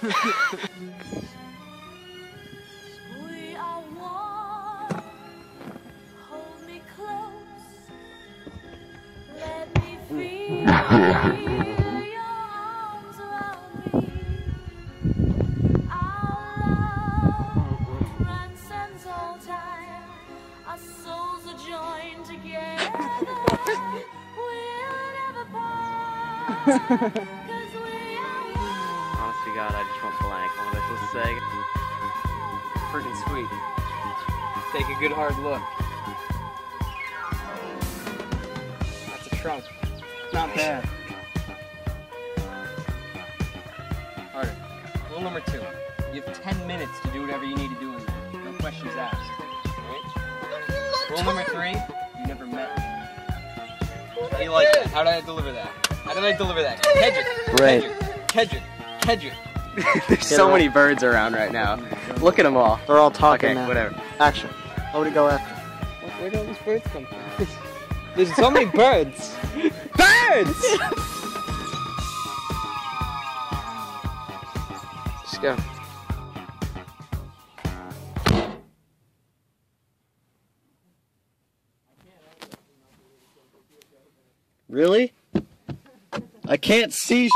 We are one. Hold me close. Let me feel your arms around me. Our love transcends all time. Our souls are joined together. We'll never part. 'Cause we are one. Honest to God, I just went blank. What was I supposed to say? Freaking sweet. Take a good hard look. That's a trunk. Not bad. Alright, rule number 2. You have 10 minutes to do whatever you need to do in there. No questions asked. Alright? Rule number 3, you never met me. How do you like that? How did I deliver that? How did I deliver that? Kedge it. Right. Kedge it. Kedge it. There's so many birds around right now. Look at them all. They're all talking Okay, now. whatever. Action. Nobody go after. Where do all these birds come from? There's so many birds! Birds! Let's go. Really? I can't see